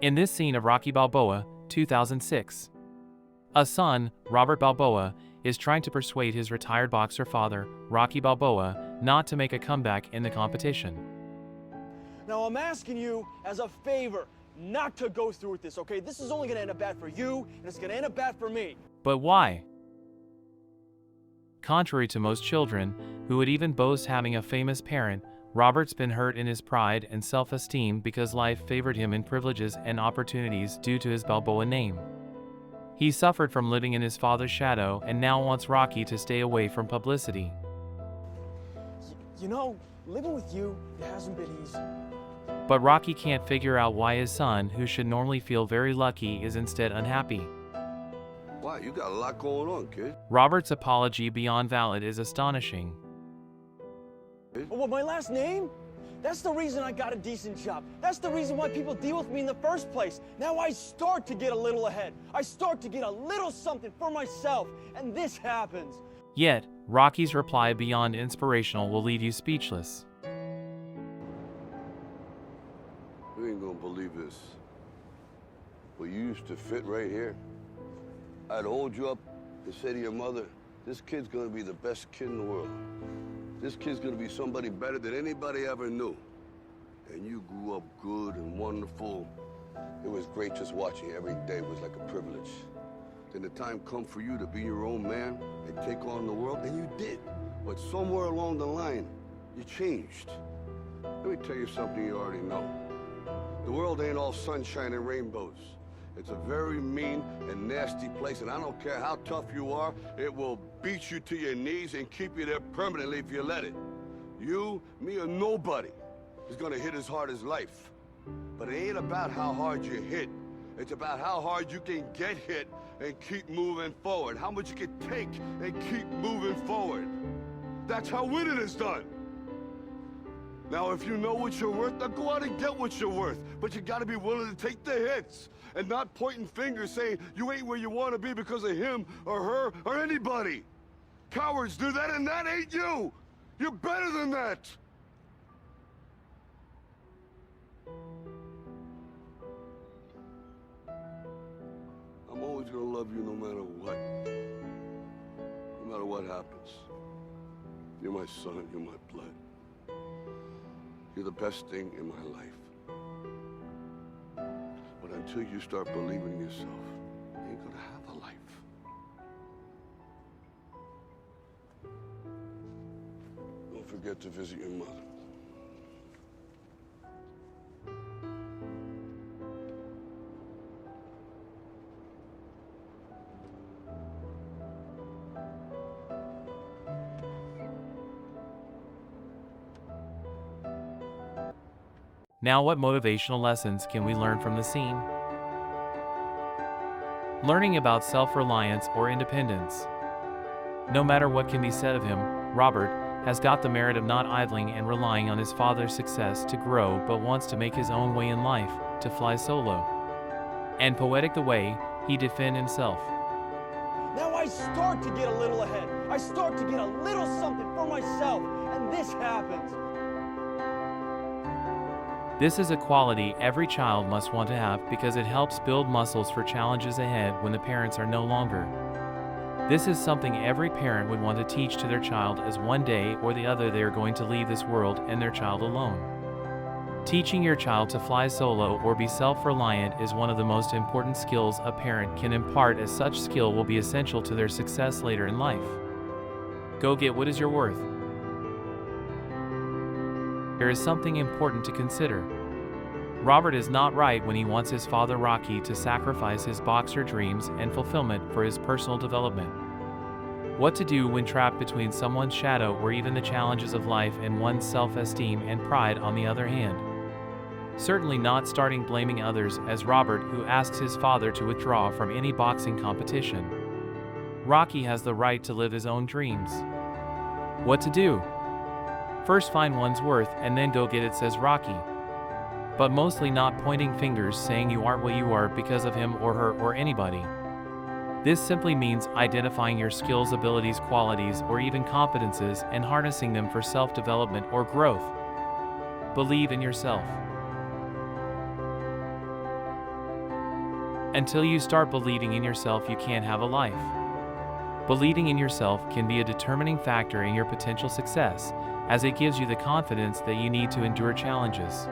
In this scene of Rocky Balboa, 2006, a son, Robert Balboa, is trying to persuade his retired boxer father, Rocky Balboa, not to make a comeback in the competition. Now I'm asking you as a favor not to go through with this, okay? This is only gonna end up bad for you, and it's gonna end up bad for me. But why? Contrary to most children, who would even boast having a famous parent, Robert's been hurt in his pride and self-esteem because life favored him in privileges and opportunities due to his Balboa name. He suffered from living in his father's shadow and now wants Rocky to stay away from publicity. You know, living with you, it hasn't been easy. But Rocky can't figure out why his son, who should normally feel very lucky, is instead unhappy. Wow, you got a lot going on, kid. Robert's apology beyond valid is astonishing. Oh, what, my last name? That's the reason I got a decent job. That's the reason why people deal with me in the first place. Now I start to get a little ahead. I start to get a little something for myself, and this happens. Yet, Rocky's reply beyond inspirational will leave you speechless. You ain't gonna believe this, but you used to fit right here. I'd hold you up and say to your mother, this kid's gonna be the best kid in the world. This kid's gonna be somebody better than anybody ever knew. And you grew up good and wonderful. It was great just watching you. Every day was like a privilege. Then the time come for you to be your own man and take on the world, and you did. But somewhere along the line, you changed. Let me tell you something you already know. The world ain't all sunshine and rainbows. It's a very mean and nasty place, and I don't care how tough you are, it will beat you to your knees and keep you there permanently if you let it. You, me, or nobody is gonna hit as hard as life. But it ain't about how hard you hit. It's about how hard you can get hit and keep moving forward. How much you can take and keep moving forward. That's how winning is done. Now, if you know what you're worth, now go out and get what you're worth. But you gotta be willing to take the hits and not pointing fingers saying you ain't where you wanna be because of him or her or anybody. Cowards do that, and that ain't you. You're better than that. I'm always gonna love you no matter what. No matter what happens. You're my son, you're my blood. You're the best thing in my life. But until you start believing in yourself, you ain't gonna have a life. Don't forget to visit your mother. Now, what motivational lessons can we learn from the scene? Learning about self-reliance or independence. No matter what can be said of him, Robert has got the merit of not idling and relying on his father's success to grow, but wants to make his own way in life, to fly solo. And poetic the way he defend himself. Now I start to get a little ahead. I start to get a little something for myself, and this happens. This is a quality every child must want to have because it helps build muscles for challenges ahead when the parents are no longer. This is something every parent would want to teach to their child, as one day or the other they are going to leave this world and their child alone. Teaching your child to fly solo or be self-reliant is one of the most important skills a parent can impart, as such skill will be essential to their success later in life. Go get what is your worth. There is something important to consider. Robert is not right when he wants his father Rocky to sacrifice his boxer dreams and fulfillment for his personal development. What to do when trapped between someone's shadow or even the challenges of life and one's self-esteem and pride on the other hand. Certainly not starting blaming others, as Robert, who asks his father to withdraw from any boxing competition. Rocky has the right to live his own dreams. What to do? First find one's worth and then go get it, says Rocky. But mostly not pointing fingers saying you aren't what you are because of him or her or anybody. This simply means identifying your skills, abilities, qualities, or even competences and harnessing them for self-development or growth. Believe in yourself. Until you start believing in yourself, you can't have a life. Believing in yourself can be a determining factor in your potential success, as it gives you the confidence that you need to endure challenges.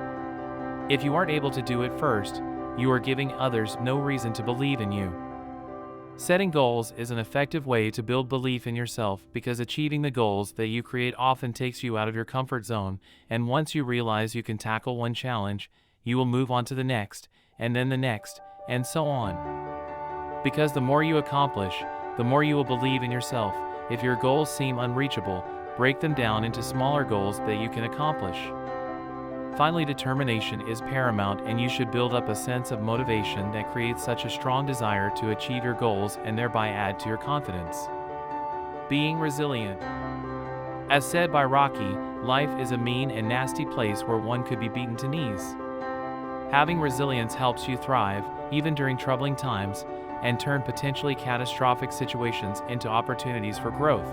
If you aren't able to do it first, you are giving others no reason to believe in you. Setting goals is an effective way to build belief in yourself because achieving the goals that you create often takes you out of your comfort zone, and once you realize you can tackle one challenge, you will move on to the next, and then the next, and so on. Because the more you accomplish, the more you will believe in yourself. If your goals seem unreachable, break them down into smaller goals that you can accomplish. Finally, determination is paramount, and you should build up a sense of motivation that creates such a strong desire to achieve your goals and thereby add to your confidence. Being resilient. As said by Rocky, life is a mean and nasty place where one could be beaten to knees. Having resilience helps you thrive, even during troubling times, and turn potentially catastrophic situations into opportunities for growth.